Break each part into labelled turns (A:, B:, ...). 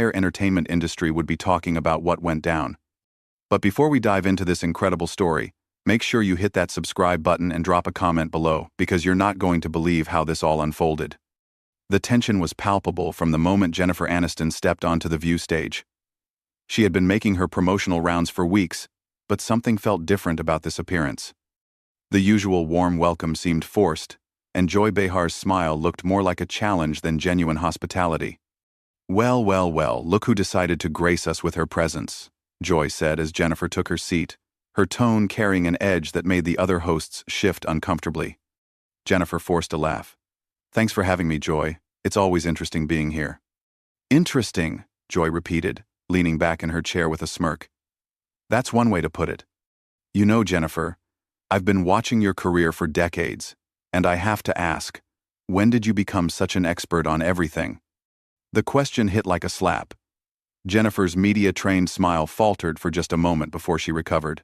A: entire entertainment industry would be talking about what went down. But before we dive into this incredible story, make sure you hit that subscribe button and drop a comment below, because you're not going to believe how this all unfolded. The tension was palpable from the moment Jennifer Aniston stepped onto the View stage. She had been making her promotional rounds for weeks, but something felt different about this appearance. The usual warm welcome seemed forced, and Joy Behar's smile looked more like a challenge than genuine hospitality. "Well, well, well, look who decided to grace us with her presence," Joy said as Jennifer took her seat, her tone carrying an edge that made the other hosts shift uncomfortably. Jennifer forced a laugh. "Thanks for having me, Joy. It's always interesting being here." "Interesting," Joy repeated, leaning back in her chair with a smirk. "That's one way to put it. You know, Jennifer, I've been watching your career for decades, and I have to ask, when did you become such an expert on everything?" The question hit like a slap. Jennifer's media-trained smile faltered for just a moment before she recovered.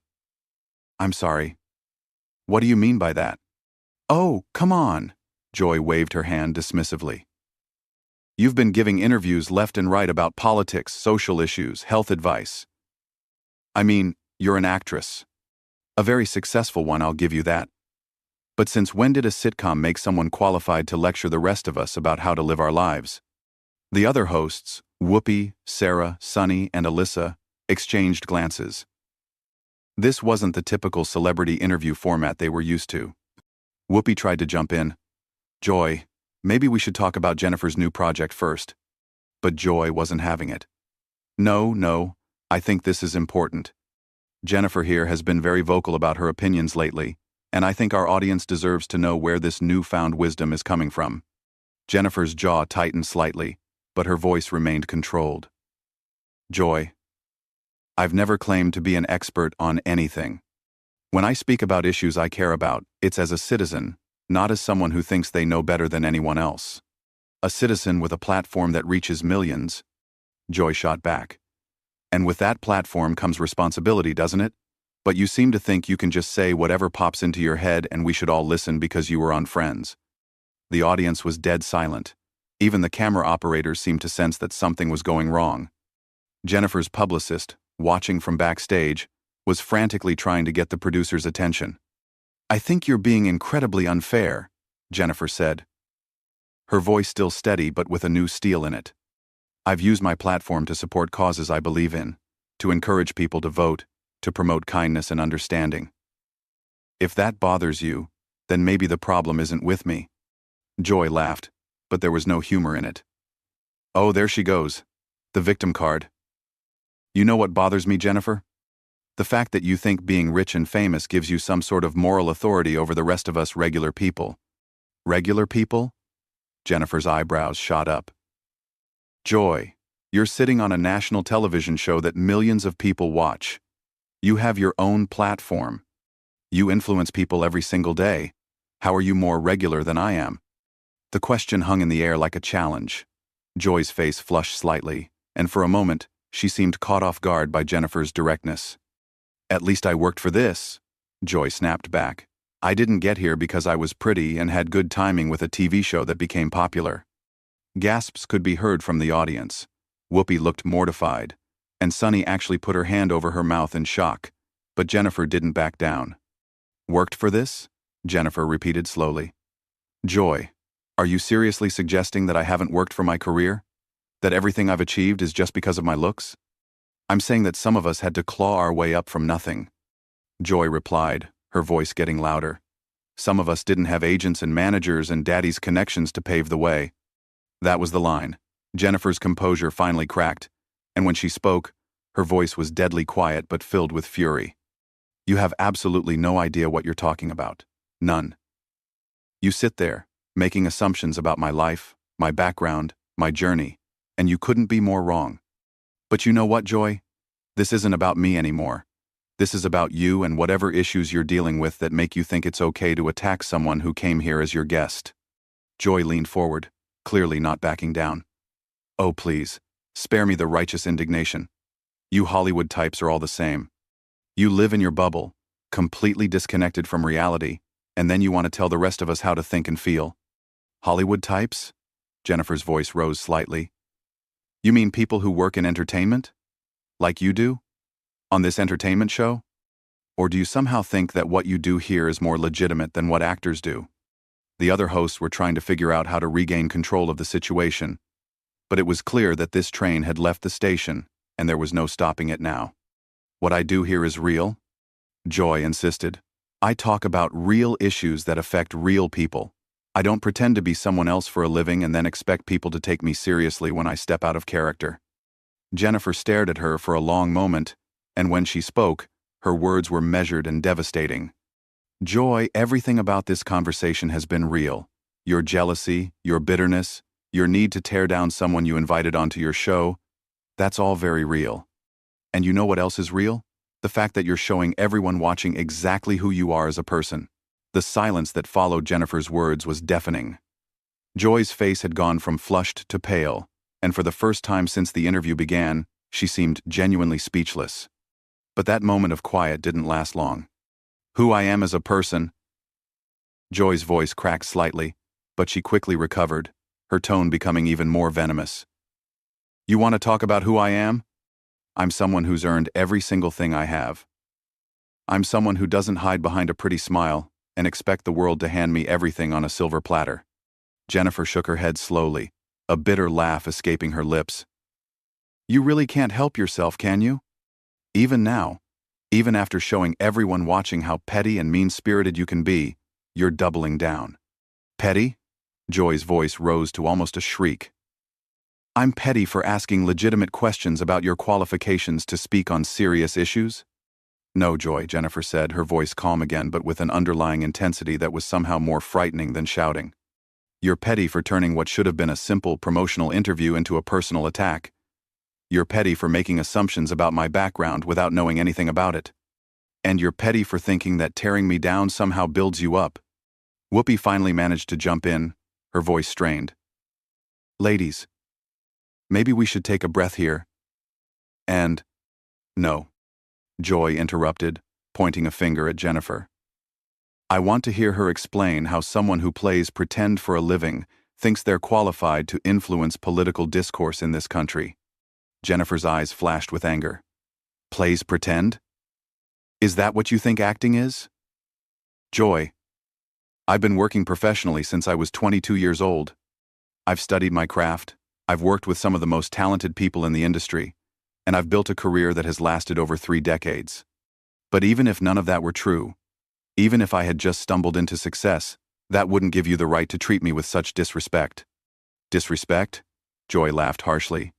A: "I'm sorry. What do you mean by that?" "Oh, come on," Joy waved her hand dismissively. "You've been giving interviews left and right about politics, social issues, health advice. I mean, you're an actress. A very successful one, I'll give you that. But since when did a sitcom make someone qualified to lecture the rest of us about how to live our lives?" The other hosts, Whoopi, Sarah, Sunny, and Alyssa, exchanged glances. This wasn't the typical celebrity interview format they were used to. Whoopi tried to jump in. "Joy, maybe we should talk about Jennifer's new project first." But Joy wasn't having it. No, I think this is important. Jennifer here has been very vocal about her opinions lately, and I think our audience deserves to know where this newfound wisdom is coming from." Jennifer's jaw tightened slightly, but her voice remained controlled. "Joy, I've never claimed to be an expert on anything. When I speak about issues I care about, it's as a citizen, not as someone who thinks they know better than anyone else. A citizen with a platform that reaches millions." Joy shot back. "And with that platform comes responsibility, doesn't it? But you seem to think you can just say whatever pops into your head and we should all listen because you were on Friends." The audience was dead silent. Even the camera operators seemed to sense that something was going wrong. Jennifer's publicist, watching from backstage, was frantically trying to get the producer's attention. "I think you're being incredibly unfair," Jennifer said. Her voice still steady but with a new steel in it. "I've used my platform to support causes I believe in, to encourage people to vote, to promote kindness and understanding. If that bothers you, then maybe the problem isn't with me." Joy laughed, but there was no humor in it. "Oh, there she goes. The victim card. You know what bothers me, Jennifer? The fact that you think being rich and famous gives you some sort of moral authority over the rest of us regular people." "Regular people?" Jennifer's eyebrows shot up. "Joy, you're sitting on a national television show that millions of people watch. You have your own platform. You influence people every single day. How are you more regular than I am?" The question hung in the air like a challenge. Joy's face flushed slightly, and for a moment, she seemed caught off guard by Jennifer's directness. "At least I worked for this," Joy snapped back. "I didn't get here because I was pretty and had good timing with a TV show that became popular." Gasps could be heard from the audience. Whoopi looked mortified, and Sunny actually put her hand over her mouth in shock, but Jennifer didn't back down. "Worked for this?" Jennifer repeated slowly. "Joy, are you seriously suggesting that I haven't worked for my career? That everything I've achieved is just because of my looks? I'm saying that some of us had to claw our way up from nothing." Joy replied, her voice getting louder. "Some of us didn't have agents and managers and daddy's connections to pave the way." That was the line. Jennifer's composure finally cracked, and when she spoke, her voice was deadly quiet but filled with fury. "You have absolutely no idea what you're talking about. None. You sit there, making assumptions about my life, my background, my journey, and you couldn't be more wrong. But you know what, Joy? This isn't about me anymore. This is about you and whatever issues you're dealing with that make you think it's okay to attack someone who came here as your guest." Joy leaned forward, clearly not backing down. "Oh, please, spare me the righteous indignation. You Hollywood types are all the same. You live in your bubble, completely disconnected from reality, and then you want to tell the rest of us how to think and feel." "Hollywood types?" Jennifer's voice rose slightly. You mean people who work in entertainment? Like you do? On this entertainment show? Or do you somehow think that what you do here is more legitimate than what actors do? The other hosts were trying to figure out how to regain control of the situation, but it was clear that this train had left the station, and there was no stopping it now. What I do here is real, Joy insisted. I talk about real issues that affect real people. I don't pretend to be someone else for a living and then expect people to take me seriously when I step out of character. Jennifer stared at her for a long moment, and when she spoke, her words were measured and devastating. Joy, everything about this conversation has been real. Your jealousy, your bitterness, your need to tear down someone you invited onto your show, that's all very real. And you know what else is real? The fact that you're showing everyone watching exactly who you are as a person. The silence that followed Jennifer's words was deafening. Joy's face had gone from flushed to pale, and for the first time since the interview began, she seemed genuinely speechless. But that moment of quiet didn't last long. Who I am as a person? Joy's voice cracked slightly, but she quickly recovered, her tone becoming even more venomous. You want to talk about who I am? I'm someone who's earned every single thing I have. I'm someone who doesn't hide behind a pretty smile and expect the world to hand me everything on a silver platter. Jennifer shook her head slowly, a bitter laugh escaping her lips. You really can't help yourself, can you? Even now, even after showing everyone watching how petty and mean-spirited you can be, you're doubling down. Petty? Joy's voice rose to almost a shriek. I'm petty for asking legitimate questions about your qualifications to speak on serious issues? No, Joy, Jennifer said, her voice calm again but with an underlying intensity that was somehow more frightening than shouting. You're petty for turning what should have been a simple promotional interview into a personal attack. You're petty for making assumptions about my background without knowing anything about it. And you're petty for thinking that tearing me down somehow builds you up. Whoopi finally managed to jump in, her voice strained. Ladies, maybe we should take a breath here. And, no, Joy interrupted, pointing a finger at Jennifer. I want to hear her explain how someone who plays pretend for a living thinks they're qualified to influence political discourse in this country. Jennifer's eyes flashed with anger. Plays pretend? Is that what you think acting is? Joy, I've been working professionally since I was 22 years old. I've studied my craft. I've worked with some of the most talented people in the industry, and I've built a career that has lasted over 3 decades. But even if none of that were true, even if I had just stumbled into success, that wouldn't give you the right to treat me with such disrespect. Disrespect? Joy laughed harshly.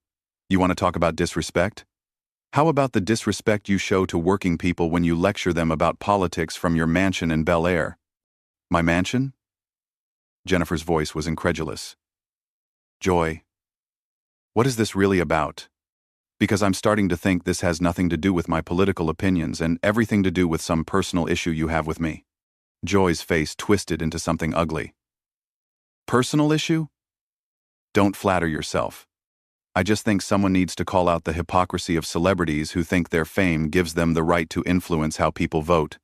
A: You want to talk about disrespect? How about the disrespect you show to working people when you lecture them about politics from your mansion in Bel Air? My mansion? Jennifer's voice was incredulous. Joy, what is this really about? Because I'm starting to think this has nothing to do with my political opinions and everything to do with some personal issue you have with me. Joy's face twisted into something ugly. Personal issue? Don't flatter yourself. I just think someone needs to call out the hypocrisy of celebrities who think their fame gives them the right to influence how people vote.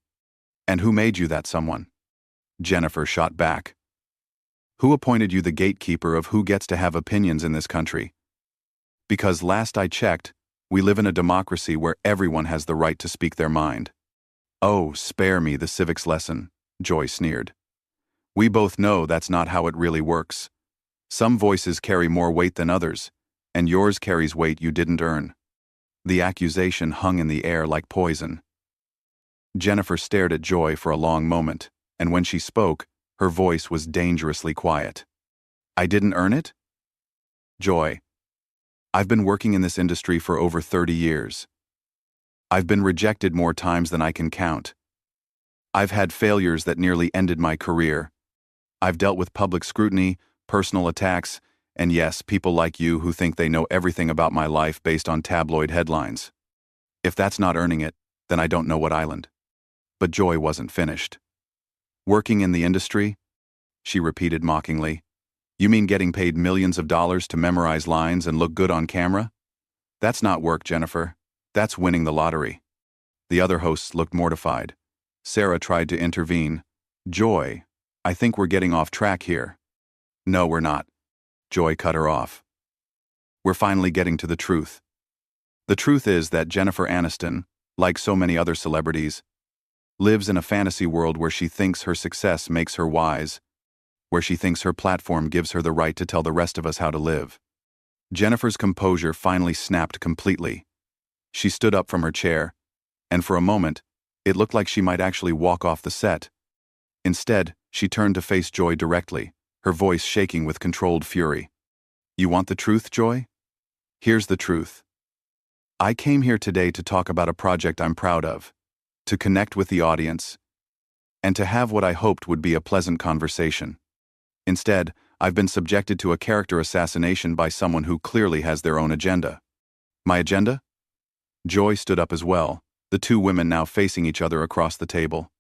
A: And who made you that someone? Jennifer shot back. Who appointed you the gatekeeper of who gets to have opinions in this country? Because last I checked, we live in a democracy where everyone has the right to speak their mind. Oh, spare me the civics lesson, Joy sneered. We both know that's not how it really works. Some voices carry more weight than others, and yours carries weight you didn't earn. The accusation hung in the air like poison. Jennifer stared at Joy for a long moment, and when she spoke, her voice was dangerously quiet. I didn't earn it? Joy, I've been working in this industry for over 30 years. I've been rejected more times than I can count. I've had failures that nearly ended my career. I've dealt with public scrutiny, personal attacks, and yes, people like you who think they know everything about my life based on tabloid headlines. If that's not earning it, then I don't know what island. But Joy wasn't finished. Working in the industry? She repeated mockingly. You mean getting paid millions of dollars to memorize lines and look good on camera? That's not work, Jennifer. That's winning the lottery. The other hosts looked mortified. Sarah tried to intervene. Joy, I think we're getting off track here. No, we're not. Joy cut her off. We're finally getting to the truth. The truth is that Jennifer Aniston, like so many other celebrities, lives in a fantasy world where she thinks her success makes her wise, where she thinks her platform gives her the right to tell the rest of us how to live. Jennifer's composure finally snapped completely. She stood up from her chair, and for a moment, it looked like she might actually walk off the set. Instead, she turned to face Joy directly, her voice shaking with controlled fury. "You want the truth, Joy? Here's the truth. I came here today to talk about a project I'm proud of, to connect with the audience, and to have what I hoped would be a pleasant conversation. Instead, I've been subjected to a character assassination by someone who clearly has their own agenda." "My agenda?" Joy stood up as well, the two women now facing each other across the table.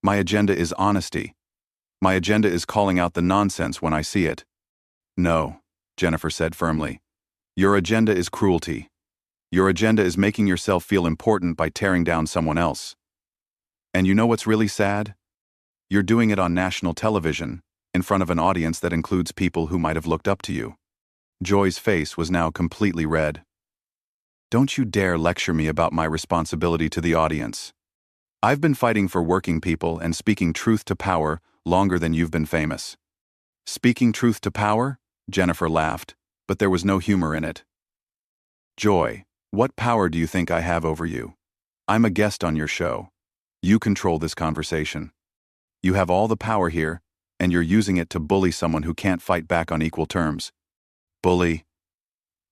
A: "My agenda is honesty. My agenda is calling out the nonsense when I see it." "No," Jennifer said firmly. "Your agenda is cruelty. Your agenda is making yourself feel important by tearing down someone else. And you know what's really sad? You're doing it on national television, in front of an audience that includes people who might have looked up to you." Joy's face was now completely red. "Don't you dare lecture me about my responsibility to the audience. I've been fighting for working people and speaking truth to power longer than you've been famous." "Speaking truth to power?" Jennifer laughed, but there was no humor in it. "Joy, what power do you think I have over you? I'm a guest on your show. You control this conversation. You have all the power here, and you're using it to bully someone who can't fight back on equal terms." "Bully?"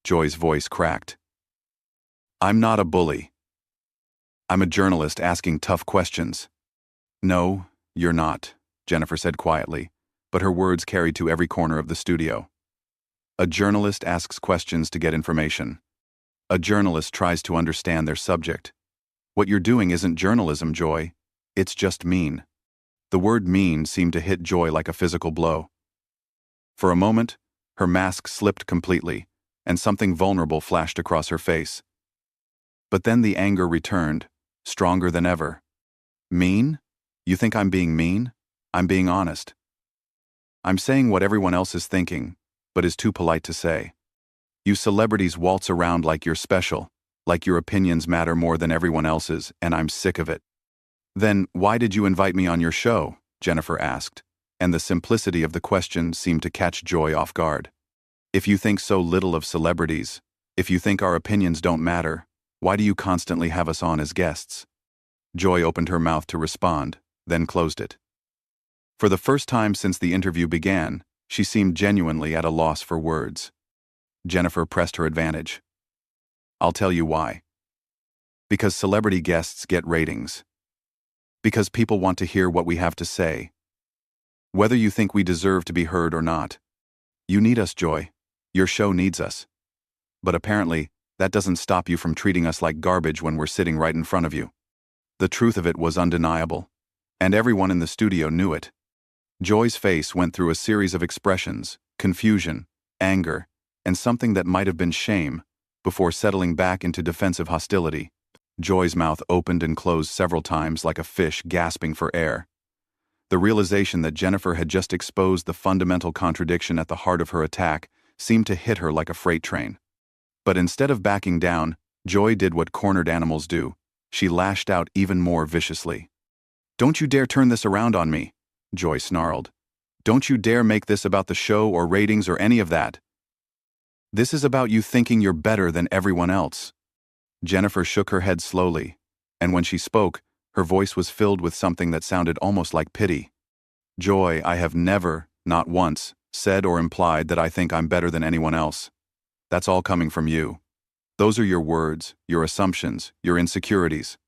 A: Joy's voice cracked. "I'm not a bully. I'm a journalist asking tough questions." "No, you're not," Jennifer said quietly, but her words carried to every corner of the studio. "A journalist asks questions to get information. A journalist tries to understand their subject. What you're doing isn't journalism, Joy. It's just mean." The word mean seemed to hit Joy like a physical blow. For a moment, her mask slipped completely, and something vulnerable flashed across her face. But then the anger returned, stronger than ever. "Mean? You think I'm being mean? I'm being honest. I'm saying what everyone else is thinking, but is too polite to say. You celebrities waltz around like you're special, like your opinions matter more than everyone else's, and I'm sick of it." "Then why did you invite me on your show?" Jennifer asked, and the simplicity of the question seemed to catch Joy off guard. "If you think so little of celebrities, if you think our opinions don't matter, why do you constantly have us on as guests?" Joy opened her mouth to respond, then closed it. For the first time since the interview began, she seemed genuinely at a loss for words. Jennifer pressed her advantage. "I'll tell you why. Because celebrity guests get ratings. Because people want to hear what we have to say. Whether you think we deserve to be heard or not. You need us, Joy. Your show needs us. But apparently, that doesn't stop you from treating us like garbage when we're sitting right in front of you." The truth of it was undeniable, and everyone in the studio knew it. Joy's face went through a series of expressions, confusion, anger, and something that might have been shame, before settling back into defensive hostility. Joy's mouth opened and closed several times like a fish gasping for air. The realization that Jennifer had just exposed the fundamental contradiction at the heart of her attack seemed to hit her like a freight train. But instead of backing down, Joy did what cornered animals do. She lashed out even more viciously. "Don't you dare turn this around on me," Joy snarled. "Don't you dare make this about the show or ratings or any of that. This is about you thinking you're better than everyone else." Jennifer shook her head slowly, and when she spoke, her voice was filled with something that sounded almost like pity. "Joy, I have never, not once, said or implied that I think I'm better than anyone else. That's all coming from you. Those are your words, your assumptions, your insecurities."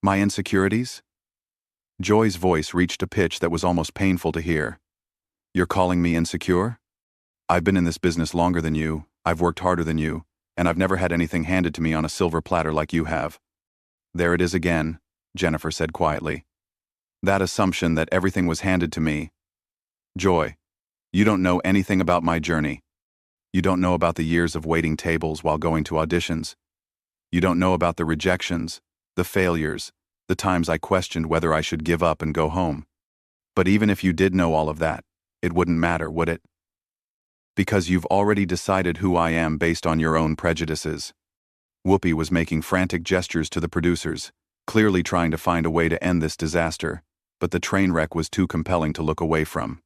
A: "My insecurities?" Joy's voice reached a pitch that was almost painful to hear. "You're calling me insecure? I've been in this business longer than you, I've worked harder than you, and I've never had anything handed to me on a silver platter like you have." "There it is again," Jennifer said quietly. "That assumption that everything was handed to me. Joy, you don't know anything about my journey. You don't know about the years of waiting tables while going to auditions. You don't know about the rejections, the failures, the times I questioned whether I should give up and go home. But even if you did know all of that, it wouldn't matter, would it? Because you've already decided who I am based on your own prejudices. Whoopi was making frantic gestures to the producers, clearly trying to find a way to end this disaster, but the train wreck was too compelling to look away from.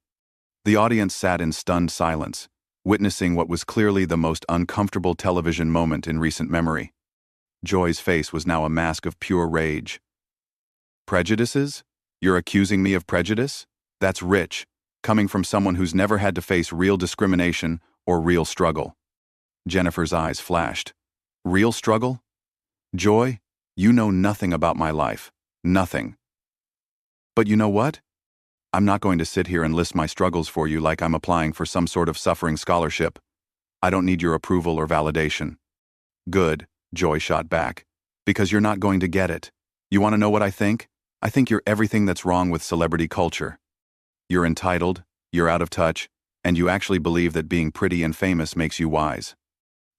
A: The audience sat in stunned silence, witnessing what was clearly the most uncomfortable television moment in recent memory. Joy's face was now a mask of pure rage. Prejudices? You're accusing me of prejudice? That's rich, coming from someone who's never had to face real discrimination or real struggle. Jennifer's eyes flashed. Real struggle? Joy, you know nothing about my life. Nothing. But you know what? I'm not going to sit here and list my struggles for you like I'm applying for some sort of suffering scholarship. I don't need your approval or validation. Good, Joy shot back. Because you're not going to get it. You want to know what I think? I think you're everything that's wrong with celebrity culture. You're entitled, you're out of touch, and you actually believe that being pretty and famous makes you wise.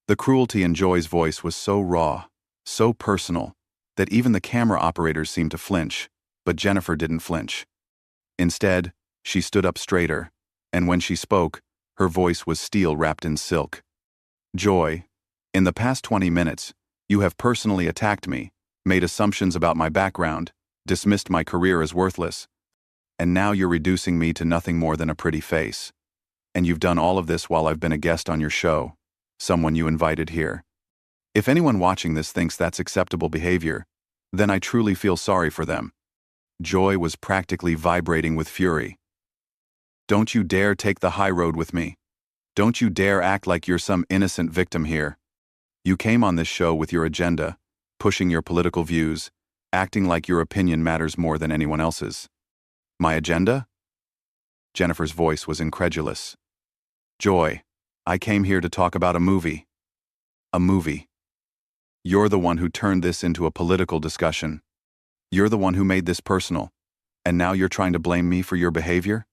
A: The cruelty in Joy's voice was so raw, so personal, that even the camera operators seemed to flinch, but Jennifer didn't flinch. Instead, she stood up straighter, and when she spoke, her voice was steel wrapped in silk. Joy, in the past 20 minutes, you have personally attacked me, made assumptions about my background, dismissed my career as worthless, and now you're reducing me to nothing more than a pretty face. And you've done all of this while I've been a guest on your show, someone you invited here. If anyone watching this thinks that's acceptable behavior, then I truly feel sorry for them. Joy was practically vibrating with fury. Don't you dare take the high road with me. Don't you dare act like you're some innocent victim here. You came on this show with your agenda, pushing your political views, acting like your opinion matters more than anyone else's. My agenda? Jennifer's voice was incredulous. Joy, I came here to talk about a movie. A movie. You're the one who turned this into a political discussion. You're the one who made this personal, and now you're trying to blame me for your behavior?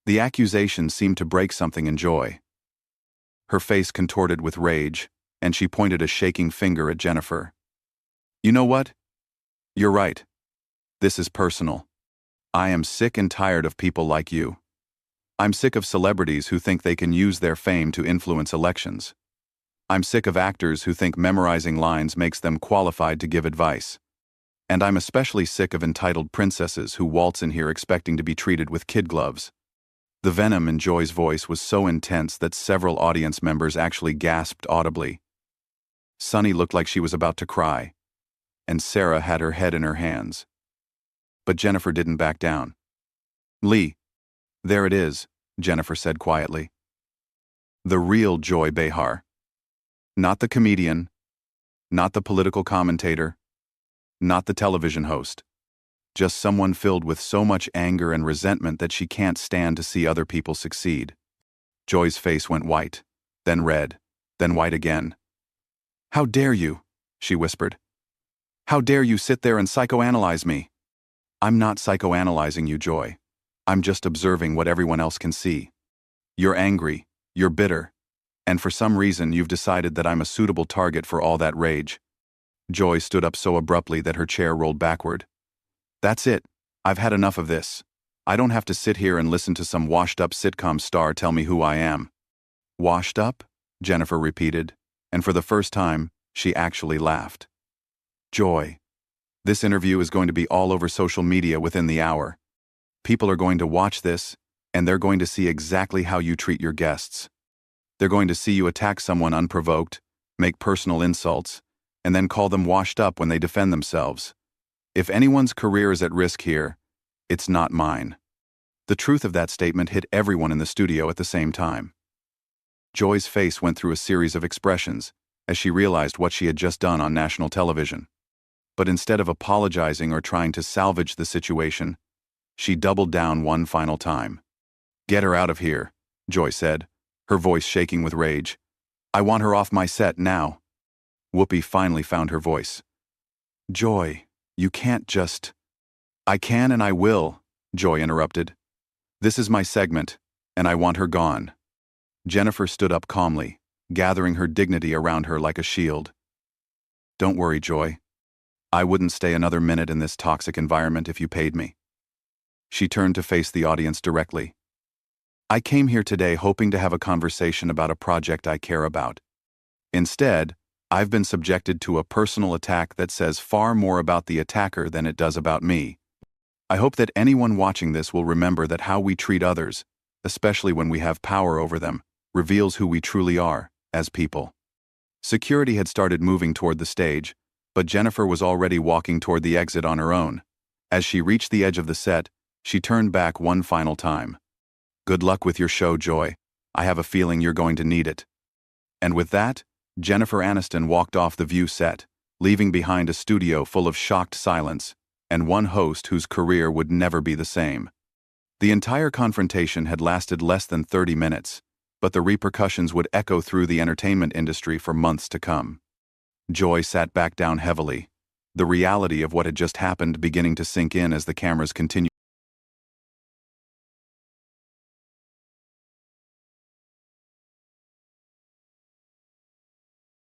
A: The accusation seemed to break something in Joy. Her face contorted with rage, and she pointed a shaking finger at Jennifer. You know what? You're right. This is personal. I am sick and tired of people like you. I'm sick of celebrities who think they can use their fame to influence elections. I'm sick of actors who think memorizing lines makes them qualified to give advice. And I'm especially sick of entitled princesses who waltz in here expecting to be treated with kid gloves. The venom in Joy's voice was so intense that several audience members actually gasped audibly. Sunny looked like she was about to cry, and Sarah had her head in her hands. But Jennifer didn't back down. Lee, there it is, Jennifer said quietly. The real Joy Behar. Not the comedian, not the political commentator, not the television host. Just someone filled with so much anger and resentment that she can't stand to see other people succeed. Joy's face went white, then red, then white again. How dare you, she whispered. How dare you sit there and psychoanalyze me? I'm not psychoanalyzing you, Joy. I'm just observing what everyone else can see. You're angry, you're bitter, and for some reason you've decided that I'm a suitable target for all that rage. Joy stood up so abruptly that her chair rolled backward. That's it. I've had enough of this. I don't have to sit here and listen to some washed-up sitcom star tell me who I am. Washed up? Jennifer repeated, and for the first time, she actually laughed. Joy. This interview is going to be all over social media within the hour. People are going to watch this, and they're going to see exactly how you treat your guests. They're going to see you attack someone unprovoked, make personal insults, and then call them washed up when they defend themselves. If anyone's career is at risk here, it's not mine. The truth of that statement hit everyone in the studio at the same time. Joy's face went through a series of expressions as she realized what she had just done on national television. But instead of apologizing or trying to salvage the situation, she doubled down one final time. Get her out of here, Joy said, her voice shaking with rage. I want her off my set now. Whoopi finally found her voice. Joy, you can't just... I can and I will, Joy interrupted. This is my segment, and I want her gone. Jennifer stood up calmly, gathering her dignity around her like a shield. Don't worry, Joy. I wouldn't stay another minute in this toxic environment if you paid me. She turned to face the audience directly. I came here today hoping to have a conversation about a project I care about. Instead, I've been subjected to a personal attack that says far more about the attacker than it does about me. I hope that anyone watching this will remember that how we treat others, especially when we have power over them, reveals who we truly are as people. Security had started moving toward the stage, but Jennifer was already walking toward the exit on her own. As she reached the edge of the set, she turned back one final time. "Good luck with your show, Joy. I have a feeling you're going to need it." And with that, Jennifer Aniston walked off the View set, leaving behind a studio full of shocked silence, and one host whose career would never be the same. The entire confrontation had lasted less than 30 minutes, but the repercussions would echo through the entertainment industry for months to come. Joy sat back down heavily, the reality of what had just happened beginning to sink in as the cameras continued.